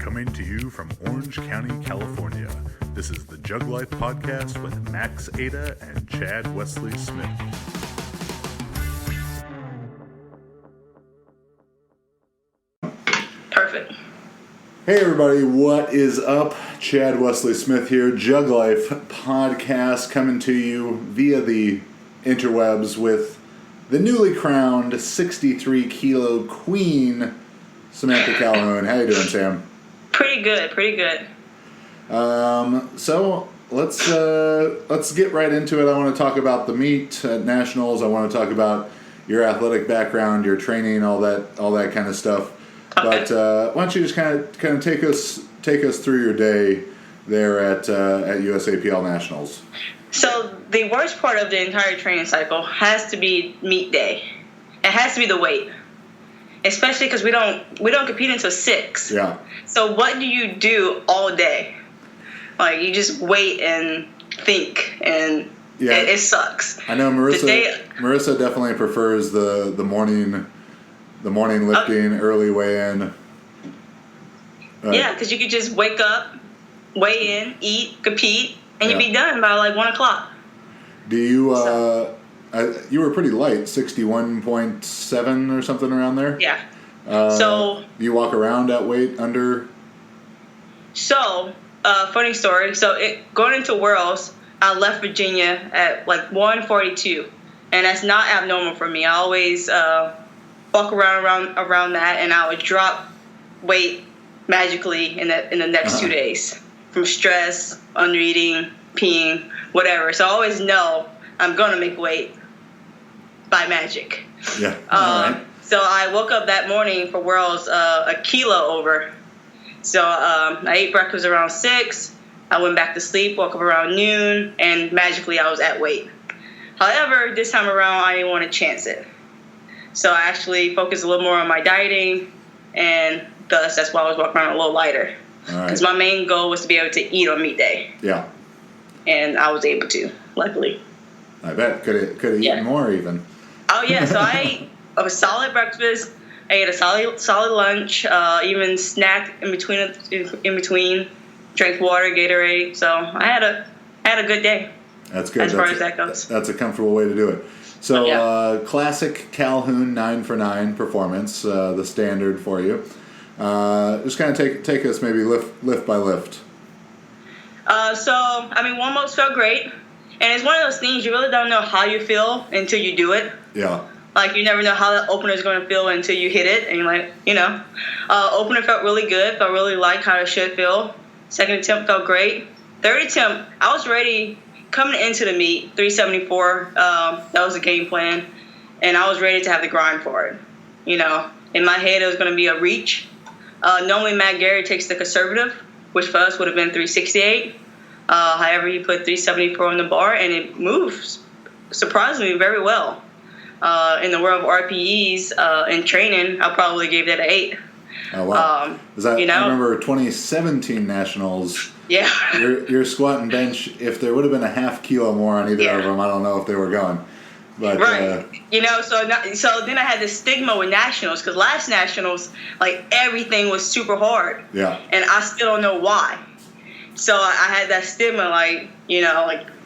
coming to you from Orange County, California. This is the Jug Life Podcast with Max Ada and Chad Wesley Smith. Perfect. Hey everybody, what is up? Chad Wesley Smith here, Jug Life Podcast, coming to you via the interwebs with the newly crowned 63 kilo queen, Samantha Calhoun. How you doing, Sam? Pretty good. So let's get right into it. I want to talk about the meet at Nationals. I want to talk about your athletic background, your training, all that kind of stuff. Okay. But why don't you just kind of take us through your day there at USAPL Nationals? So the worst part of the entire training cycle has to be meet day. It has to be the weight, especially because we don't compete until 6. Yeah. So what do you do all day? Like, you just wait and think, and it sucks. I know Marissa definitely prefers the morning lifting, early weigh-in. Yeah, because you could just wake up, weigh in, eat, compete, and you'd be done by like 1 o'clock. Do you? You were pretty light, 61.7 or something around there. Yeah. So you walk around at weight under. So, funny story. So going into Worlds, I left Virginia at like 142, and that's not abnormal for me. I always walk around that, and I would drop weight magically in the next 2 days from stress, undereating, peeing, whatever. So I always know I'm gonna make weight by magic. Yeah. All right. So I woke up that morning for Worlds a kilo over. So I ate breakfast around 6. I went back to sleep, woke up around noon, and magically I was at weight. However, this time around I didn't want to chance it. So I actually focused a little more on my dieting, and thus that's why I was walking around a little lighter. Because my main goal was to be able to eat on meet day. Yeah. And I was able to, luckily. I bet. Could have eaten more even. Oh, yeah. So I ate a solid breakfast. I ate a solid lunch, even snacked in between, drank water, Gatorade. So I had a good day. That's good. As far as that goes. That's a comfortable way to do it. So classic Calhoun 9 for 9 performance, the standard for you. Just kind of take us maybe lift by lift. Warm-ups felt great. And it's one of those things you really don't know how you feel until you do it. Yeah. Like, you never know how the opener is going to feel until you hit it. And you're like, opener felt really good. Felt really like how it should feel. Second attempt felt great. Third attempt, I was ready coming into the meet, 374. That was the game plan. And I was ready to have the grind for it. In my head, it was going to be a reach. Normally, Matt Gary takes the conservative, which for us would have been 368. However, he put 374 on the bar, and it moves surprisingly very well. In the world of RPEs in training, I probably gave that an 8. Oh, wow. I remember 2017 Nationals. Yeah. Your squat and bench, if there would have been a half kilo more on either of them, I don't know if they were going. But, right. So then I had this stigma with Nationals, because last Nationals, like, everything was super hard. Yeah. And I still don't know why. So I had that stigma, like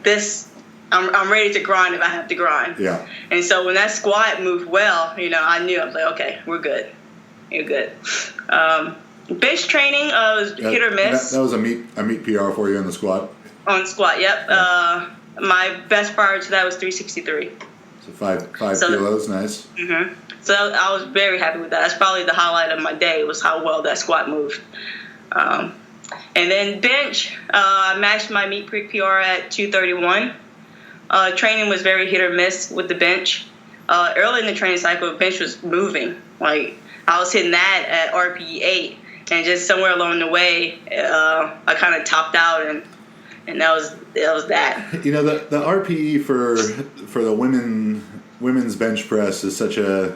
this, I'm ready to grind if I have to grind. Yeah. And so when that squat moved well, I knew. I was like, okay, we're good. You're good. Bench training was hit or miss. That was a meet PR for you in the squat? On the squat, yep. Yeah. My best prior to that was 363. So 5 kilos, nice. Mm-hmm. So I was very happy with that. That's probably the highlight of my day, was how well that squat moved. And then bench, I matched my meet PR at 231. Training was very hit or miss with the bench. Early in the training cycle, the bench was moving. Like, I was hitting that at RPE 8, and just somewhere along the way, I kind of topped out, and that was that. The RPE for the women's bench press is such a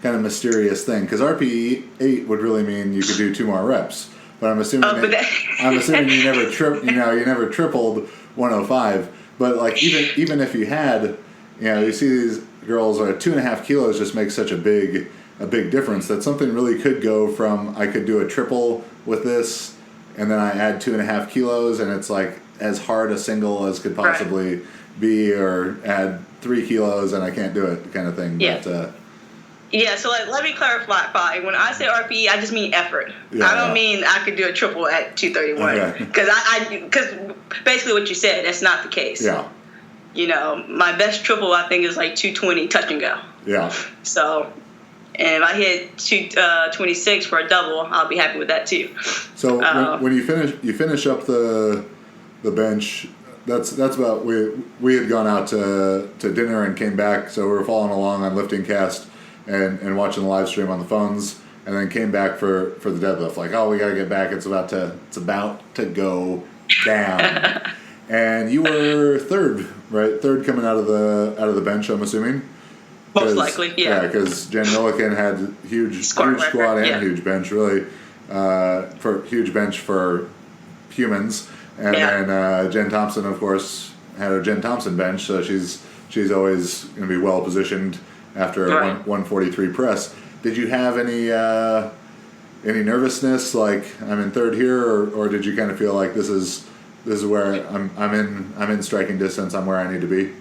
kind of mysterious thing, because RPE 8 would really mean you could do 2 more reps. But I'm assuming you never tripled 105. But like even if you had, you see these girls 2.5 kilos just makes such a big difference that something really could go from I could do a triple with this, and then I add 2.5 kilos, and it's like as hard a single as could possibly be, or add 3 kilos and I can't do it, kind of thing. Yeah. But, yeah, so let me clarify. When I say RPE, I just mean effort. I don't mean I could do a triple at 231. Because basically what you said, that's not the case. Yeah. You know, my best triple, I think, is like 220 touch and go. Yeah. So, and if I hit 226 for a double, I'll be happy with that too. So when you finish up the bench, that's about, we had gone out to dinner and came back, so we were following along on Lifting Cast and watching the live stream on the phones, and then came back for the deadlift. Like, oh, we got to get back. It's about to go down. And you were third, right? Third coming out of the bench, I'm assuming. Most likely, yeah. Yeah, because Jen Milliken had huge squat and huge bench, really, for huge bench for humans. And then Jen Thompson, of course, had her Jen Thompson bench, so she's always going to be well positioned after a 143 press. Did you have any nervousness, like I'm in third here, or did you kind of feel like this is where I'm in striking distance, I'm where I need to be?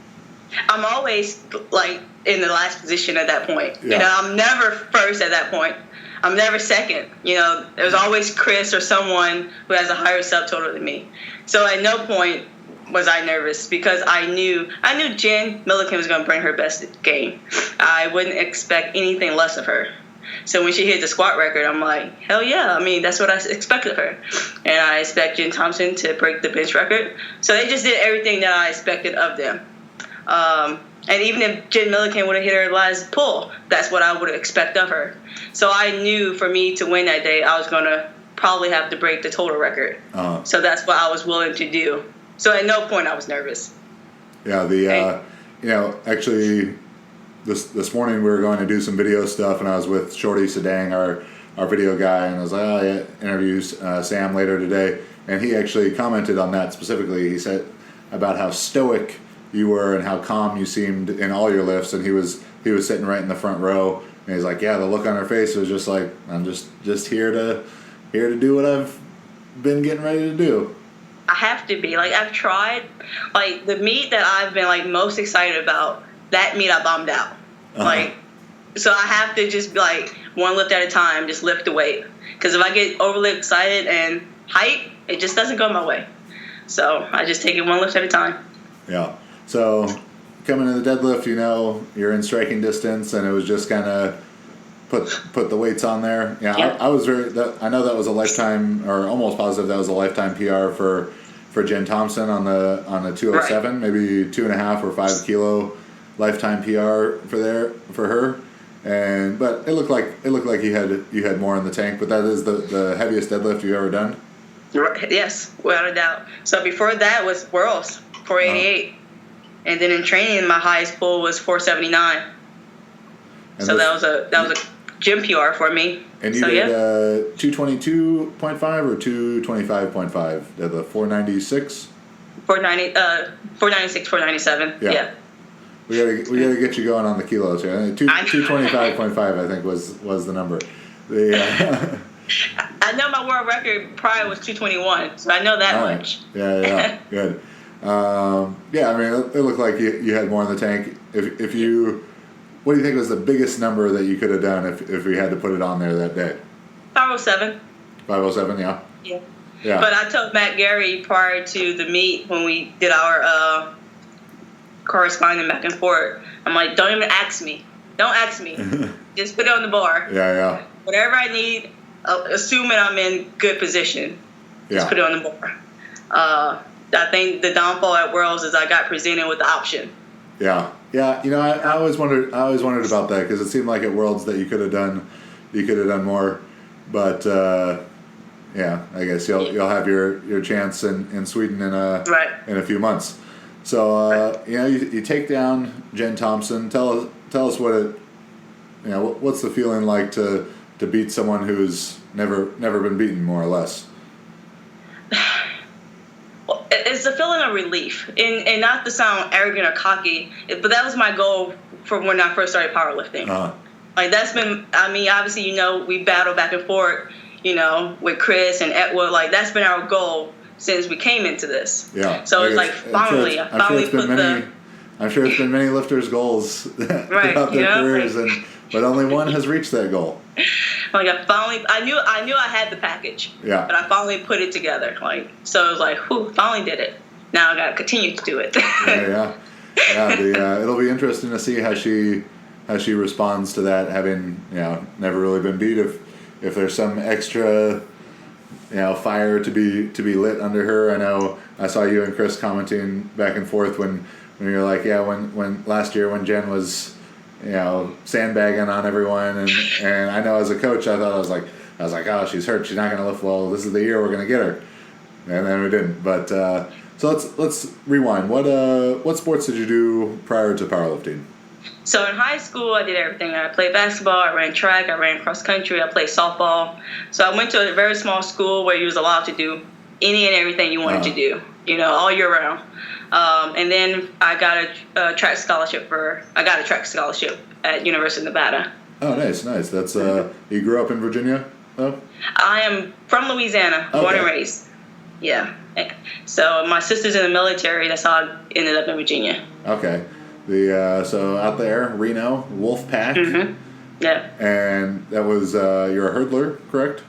I'm always like in the last position at that point. Yeah. You know, I'm never first at that point. I'm never second. You know, there's always Chris or someone who has a higher subtotal than me. So at no point was I nervous, because I knew Jen Milliken was going to bring her best game. I wouldn't expect anything less of her. So when she hit the squat record, I'm like, hell yeah. I mean, that's what I expected of her. And I expect Jen Thompson to break the bench record. So they just did everything that I expected of them. And even if Jen Milliken would have hit her last pull, that's what I would expect of her. So I knew for me to win that day, I was going to probably have to break the total record. So that's what I was willing to do. So at no point I was nervous. Yeah, actually this morning we were going to do some video stuff, and I was with Shorty Sedang, our video guy, and I was like, interview Sam later today, and he actually commented on that specifically. He said about how stoic you were and how calm you seemed in all your lifts, and he was sitting right in the front row, and he's like, yeah, the look on her face was just like, I'm just here to do what I've been getting ready to do. I have to be. Like, I've tried, like, the meet that I've been, like, most excited about, that meet I bombed out. Like, so I have to just be, like, one lift at a time, just lift the weight. Because if I get overly excited and hype, it just doesn't go my way. So I just take it one lift at a time. Yeah. So coming to the deadlift, you're in striking distance, and it was just kind of put the weights on there. Yeah, yeah. I was I know that was a lifetime, or almost positive that was a lifetime PR for Jen Thompson on the 207, maybe 2.5 or 5 kilo lifetime PR for her. But it looked like you had more in the tank. But that is the heaviest deadlift you've ever done. Yes, without a doubt. So before that was Worlds, 488. And then in training, my highest pull was 479. So that was a gym PR for me. And you did 222.5 or 225.5? The 496? 496, 497. Yeah. We gotta get you going on the kilos here. 225.5, I think was the number. I know my world record prior was 221, so I know that much. Yeah, good. I mean, it looked like you had more in the tank. If you, what do you think was the biggest number that you could have done if we had to put it on there that day? 507. 507, yeah. Yeah. Yeah. But I told Matt Gary prior to the meet when we did our corresponding back and forth, I'm like, don't even ask me. Don't ask me. Just put it on the bar. Yeah. Whatever I need, assuming I'm in good position, just put it on the bar. I think the downfall at Worlds is I got presented with the option. Yeah. I always wondered about that, because it seemed like at Worlds that you could have done more, but I guess you'll have your chance in Sweden in a few months. So you take down Jen Thompson. Tell us what's the feeling like to beat someone who's never been beaten, more or less. It's a feeling of relief, and not to sound arrogant or cocky, but that was my goal from when I first started powerlifting. Like, that's been, I mean, obviously, we battle back and forth, with Chris and Edward. Like, that's been our goal since we came into this. Yeah. So it's like finally, I'm sure it's been many lifters' goals right, throughout their careers, but only one has reached that goal. Like, I knew I had the package. Yeah. But I finally put it together. Like, so it was like, whew, finally did it. Now I gotta continue to do it. Yeah. It'll be interesting to see how she responds to that, having never really been beat. If there's some extra fire to be lit under her. I know I saw you and Chris commenting back and forth when you're like, when last year when Jen was sandbagging on everyone, and I know as a coach I was like, oh, she's hurt, she's not going to lift well, this is the year we're going to get her, and then we didn't. But so let's rewind. What sports did you do prior to powerlifting? So in high school, I did everything. I played basketball, I ran track, I ran cross country, I played softball. So I went to a very small school where you was allowed to do any and everything you wanted to do, all year round. And then I got a track scholarship at University of Nevada. Oh, nice. That's you grew up in Virginia, though? I am from Louisiana, born and raised. Yeah. So my sister's in the military. That's how I ended up in Virginia. Okay. So out there, Reno, Wolfpack. Mm-hmm. Yeah. And that was you're a hurdler, correct?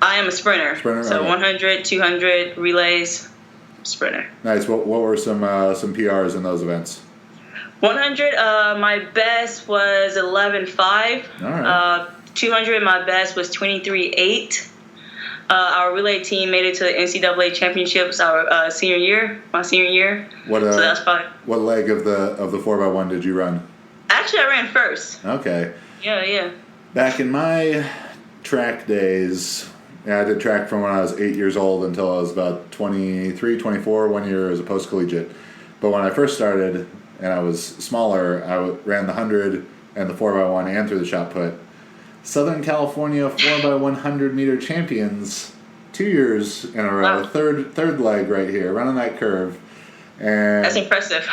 I am a sprinter. So 100, 200 relays, sprinter. Nice. What were some PRs in those events? 100, my best was 11.5. All right. 200, my best was 23.8. Our relay team made it to the NCAA championships my senior year. So that's probably. What leg of the 4x1 did you run? Actually, I ran first. Okay. Yeah. Back in my track days, I did track from when I was 8 years old until I was about 23, 24, 1 year as a post-collegiate. But when I first started and I was smaller, I ran the 100 and the 4x1 and through the shot put. Southern California 4x100 meter champions 2 years in a row. Wow. Third leg right here, running that curve. And that's impressive.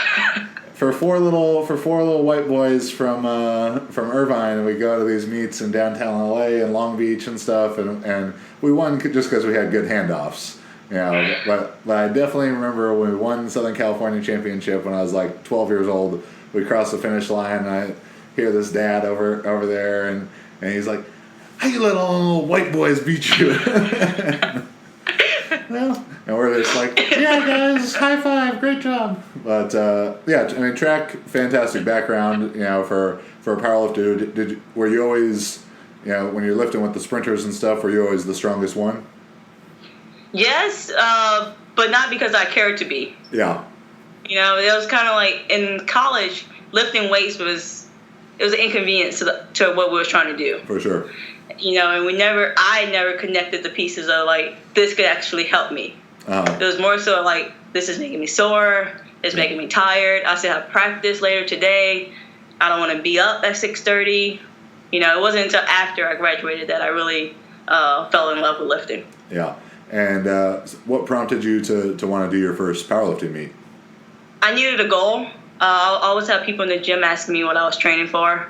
for four little white boys from Irvine, we go to these meets in downtown LA and Long Beach and stuff, and we won just because we had good handoffs. But I definitely remember when we won Southern California Championship when I was like 12 years old. We crossed the finish line, and I hear this dad over there, and he's like, "How you let all the little white boys beat you?" Well, and we're just like, "Yeah, guys, high five, great job." But track, fantastic background. For a powerlifter, were you always, when you're lifting with the sprinters and stuff, were you always the strongest one? Yes, but not because I cared to be. Yeah. It was kind of like in college, lifting weights was an inconvenience to what we were trying to do. For sure. And I never connected the pieces of like, this could actually help me. It was more so like, this is making me sore, it's making me tired, I still have practice later today, I don't want to be up at 6:30. It wasn't until after I graduated that I really fell in love with lifting. Yeah. And what prompted you to want to do your first powerlifting meet? I needed a goal. I always have people in the gym asking me what I was training for.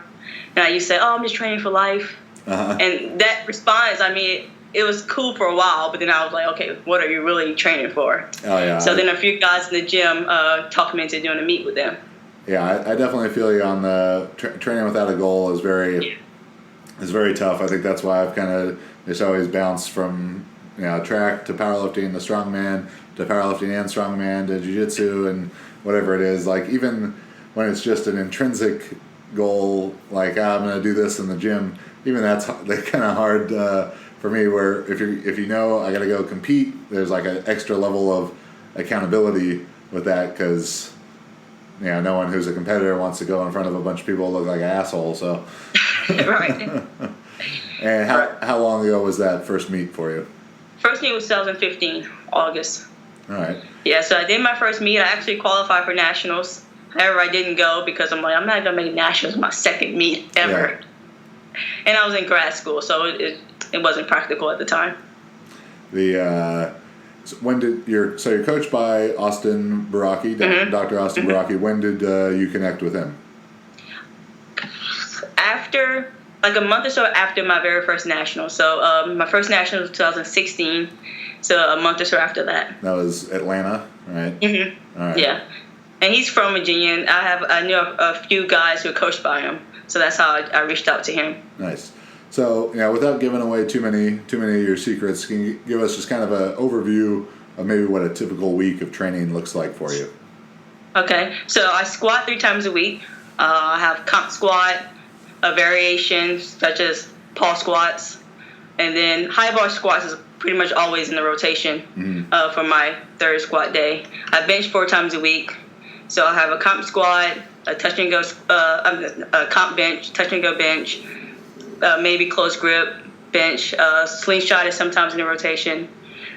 And I used to say, I'm just training for life. Uh-huh. And that response, it was cool for a while, but then I was like, okay, what are you really training for? Oh, yeah. So then a few guys in the gym talked me into doing a meet with them. Yeah, I definitely feel you on the training without a goal is very tough. I think that's why I've kind of just always bounced from track to powerlifting to strongman to powerlifting and strongman to jiu-jitsu and whatever it is. Like even when it's just an intrinsic goal, like I'm going to do this in the gym, even that's kind of hard for me. Where if I got to go compete, there's like an extra level of accountability with that because no one who's a competitor wants to go in front of a bunch of people and look like an asshole. So right. And how long ago was that first meet for you? First meet was 2015, August. All right. Yeah, so I did my first meet. I actually qualified for nationals. However, I didn't go because I'm like, I'm not going to make nationals my second meet ever. Yeah. And I was in grad school, so it wasn't practical at the time. You're coached by Austin Baraki, mm-hmm. Dr. Austin mm-hmm. Baraki. When did you connect with him? After like a month or so after my very first national. So my first national was 2016. So a month or so after that. That was Atlanta, right? Mm-hmm. All right. Yeah. And he's from Virginia. And I knew a few guys who were coached by him. So that's how I reached out to him. Nice. So, without giving away too many of your secrets, can you give us just kind of an overview of maybe what a typical week of training looks like for you? Okay. So I squat 3 times a week. I have comp squat, a variation such as Paul squats, and then high bar squats is pretty much always in the rotation for my third squat day. I bench 4 times a week. So I have a comp squat, a touch and go, a comp bench, touch and go bench, maybe close grip bench, slingshot is sometimes in the rotation.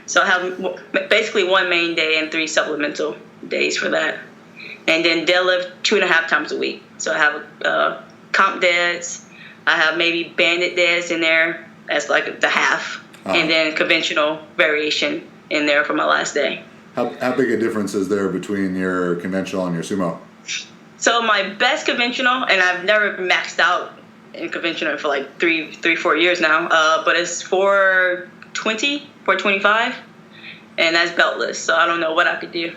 So I have basically 1 main day and 3 supplemental days for that. And then deadlift 2.5 times a week. So I have comp deads. I have maybe banded deads in there as like the half. And then conventional variation in there for my last day. How big a difference is there between your conventional and your sumo? So my best conventional, and I've never maxed out in conventional for like 4 years now, but it's 420, 425, and that's beltless. So I don't know what I could do.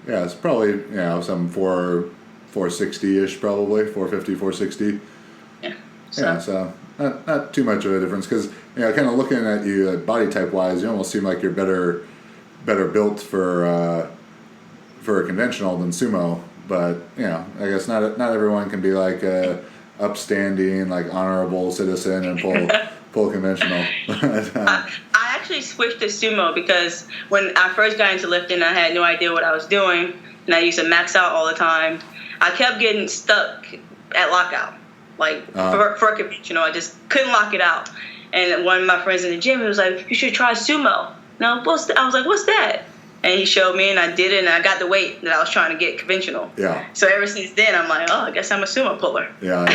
Yeah, it's probably some 460-ish, probably 450, 460. Yeah. So not too much of a difference because kind of looking at you body type wise, you almost seem like you're better built for a conventional than sumo. But I guess not everyone can be like a upstanding, like honorable citizen and pull conventional. I actually switched to sumo because when I first got into lifting, I had no idea what I was doing, and I used to max out all the time. I kept getting stuck at lockout, for conventional. I just couldn't lock it out. And one of my friends in the gym, he was like, "You should try sumo." I was like, "What's that?" And he showed me, and I did it, and I got the weight that I was trying to get conventional. Yeah. So ever since then, I'm like, I guess I'm a sumo puller. Yeah.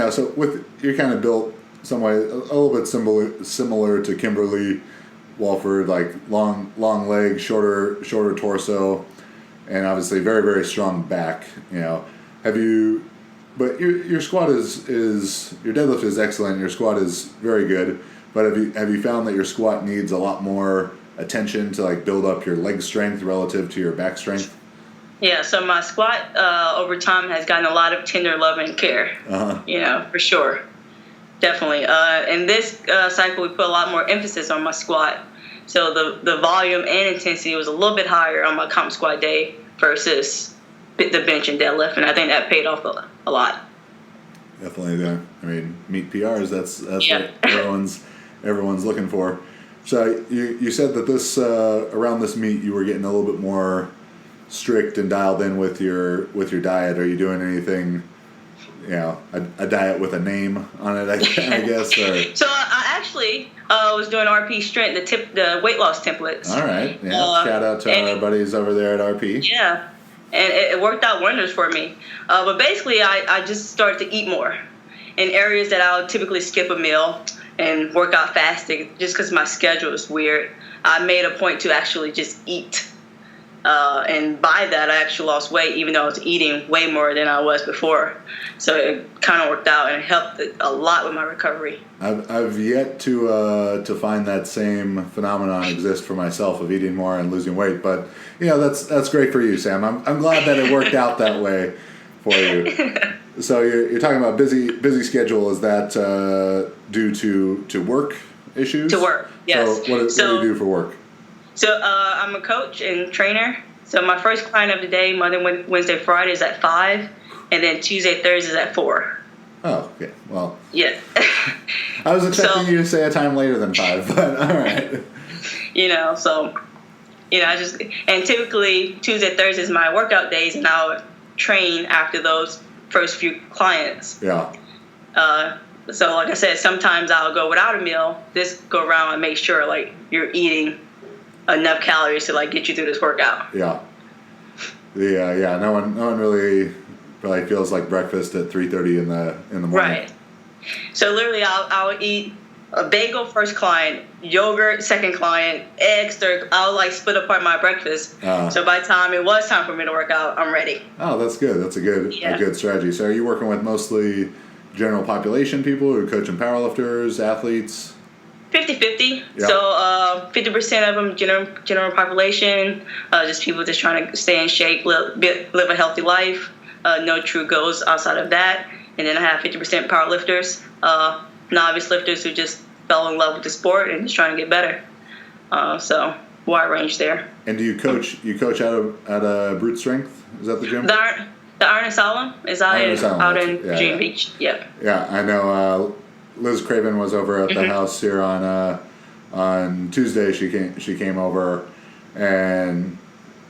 So you're kind of built some way a little bit similar to Kimberly Walford, like long legs, shorter torso, and obviously very, very strong back. Have you? But your squat is your deadlift is excellent. Your squat is very good. But have you found that your squat needs a lot more attention to like build up your leg strength relative to your back strength? Yeah, so my squat over time has gotten a lot of tender love and care. For sure, definitely. In this cycle, we put a lot more emphasis on my squat. So the volume and intensity was a little bit higher on my comp squat day versus the bench and deadlift, and I think that paid off a lot. Definitely, meet PRs. That's what everyone's looking for. So you said that this around this meet you were getting a little bit more strict and dialed in with your diet. Are you doing anything? A diet with a name on it, I guess. Or? So I actually was doing RP strength, the weight loss templates. All right. Yeah. Shout out to our buddies over there at RP. Yeah. And it worked out wonders for me. But basically, I just started to eat more in areas that I would typically skip a meal and work out fasting just because my schedule is weird. I made a point to actually just eat. And by that, I actually lost weight, even though I was eating way more than I was before. So it kind of worked out and it helped a lot with my recovery. I've yet to find that same phenomenon exist for myself of eating more and losing weight, but that's great for you, Sam. I'm glad that it worked out that way for you. So you're talking about busy schedule. Is that due to work issues? To work, yes. So what do you do for work? So I'm a coach and trainer. So my first client of the day, Monday, Wednesday, Friday is at 5, and then Tuesday, Thursday is at 4. Oh, okay. Well. Yeah. I was expecting you to say a time later than 5, but all right. And typically Tuesday, Thursday is my workout days, and I'll train after those first few clients. Yeah. So like I said, sometimes I'll go without a meal. This go around and make sure like you're eating enough calories to like get you through this workout. Yeah. No one really feels like breakfast at 3:30 in the morning. Right. So literally, I'll eat a bagel first client, yogurt second client, eggs third. I'll like split apart my breakfast. So by the time it was time for me to work out, I'm ready. Oh, that's good. That's a good strategy. So are you working with mostly general population people who are coaching powerlifters, athletes? 50-50. Yeah. So 50% of them general population, just people just trying to stay in shape, live a healthy life. No true goals outside of that. And then I have 50% powerlifters, novice lifters who just fell in love with the sport and just trying to get better. So wide range there. And do you coach? You coach out of Brute Strength? Is that the gym? The Iron Asylum is out in Virginia Beach. Yep. Yeah, I know. Liz Craven was over at the house here on Tuesday. She came over, and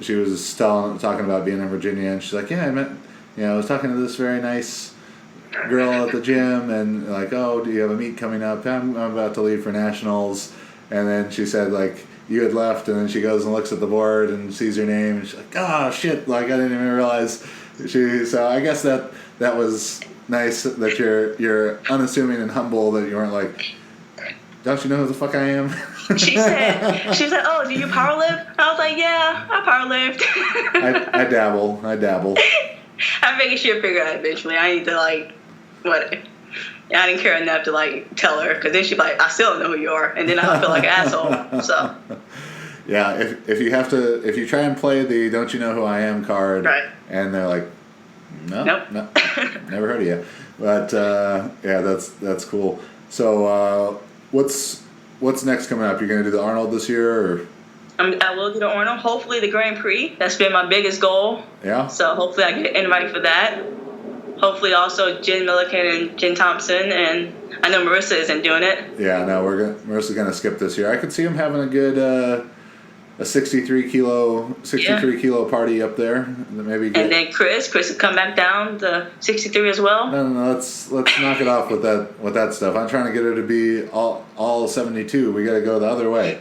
she was talking about being in Virginia, and she's like, "Yeah, I was talking to this very nice girl at the gym, and like, oh, do you have a meet coming up? I'm about to leave for nationals." And then she said, like, you had left, and then she goes and looks at the board and sees your name, and she's like, oh shit, like I didn't even realize. So I guess that was nice that you're unassuming and humble, that you weren't like, don't you know who the fuck I am? She said, oh, do you powerlift? I was like, yeah, I powerlift. I dabble. I figured she'd figure it out eventually. I need to I didn't care enough to tell her, because then she'd be like, I still don't know who you are, and then I feel like an asshole. So yeah, if you try and play the "Don't you know who I am" card, right, and they're like, no, never heard of you, but yeah, that's cool. So what's next coming up? You're gonna do the Arnold this year, or? I will do the Arnold. Hopefully the Grand Prix. That's been my biggest goal. Yeah. So hopefully I get an invite for that. Hopefully also Jen Milliken and Jen Thompson, and I know Marissa isn't doing it. Yeah, no, Marissa's gonna skip this year. I could see him having a good a 63 kilo party up there. Maybe. And then Chris would come back down to 63 as well. No, let's knock it off with that stuff. I'm trying to get her to be all 72. We got to go the other way.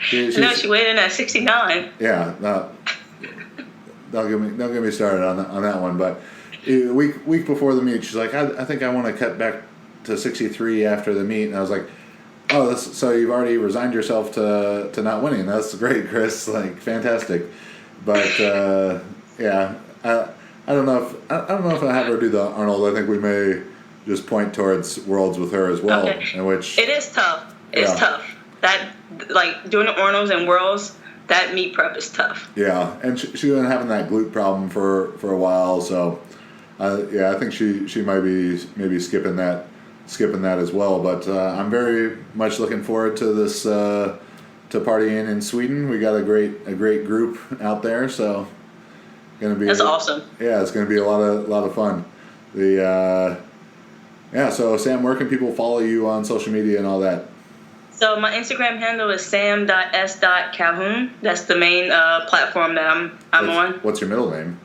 She weighed in at 69. Yeah, no, don't get me started on that one, but. Week before the meet, she's like, I think I want to cut back to 63 after the meet, and I was like, oh, so you've already resigned yourself to not winning. That's great, Chris. Like, fantastic. But yeah, I don't know if I have her do the Arnold. I think we may just point towards Worlds with her as well. Okay. In which it is tough. It's tough. That doing the Arnolds and Worlds. That meet prep is tough. Yeah, and she's been having that glute problem for a while, so. Yeah, I think she might be maybe skipping that as well. But I'm very much looking forward to this to partying in Sweden. We got a great group out there, so that's awesome. Yeah, it's gonna be a lot of fun. So Sam, where can people follow you on social media and all that? So my Instagram handle is sam.s.calhoun. That's the main platform that I'm on. What's your middle name?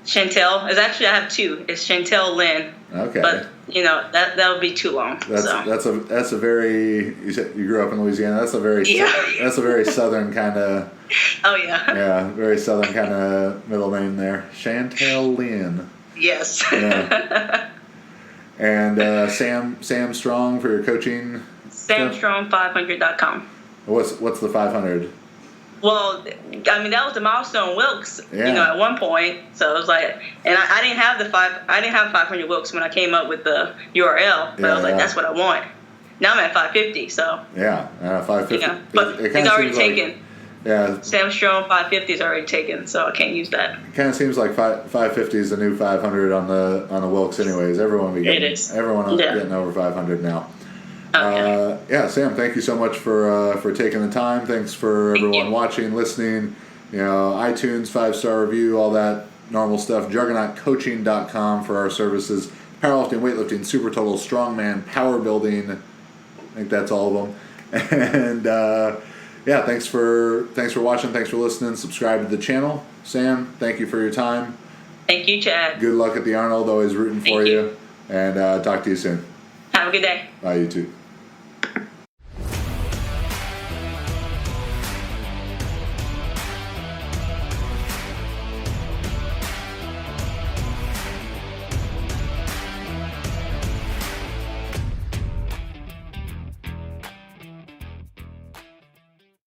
Chantel. I have two. It's Chantel Lynn. Okay. But that would be too long. That's a very, you said you grew up in Louisiana. That's a very that's a very southern kind of. Oh yeah. Yeah, very southern kind of middle name there, Chantel Lynn. Yes. Yeah. And Sam Strong for your coaching. SamStrong500.com. What's the 500? Well, I mean, that was the milestone Wilks, at one point. So it was like, and I didn't have 500 Wilks when I came up with the URL, but I was like, that's what I want. Now I'm at 550, so. Yeah, 550. But it's already taken. Yeah. Sam Strong 550 is already taken, so I can't use that. It kind of seems like 550 is the new 500 on the Wilks, anyways. Everyone else getting over 500 now. Okay. Sam, thank you so much for taking the time. Thanks for everyone watching, listening. iTunes, 5-star review, all that normal stuff. JuggernautCoaching.com for our services. Powerlifting, weightlifting, super total, strongman, power building. I think that's all of them. And thanks for watching. Thanks for listening. Subscribe to the channel. Sam, thank you for your time. Thank you, Chad. Good luck at the Arnold. Always rooting for you. And talk to you soon. Have a good day. Bye, you too.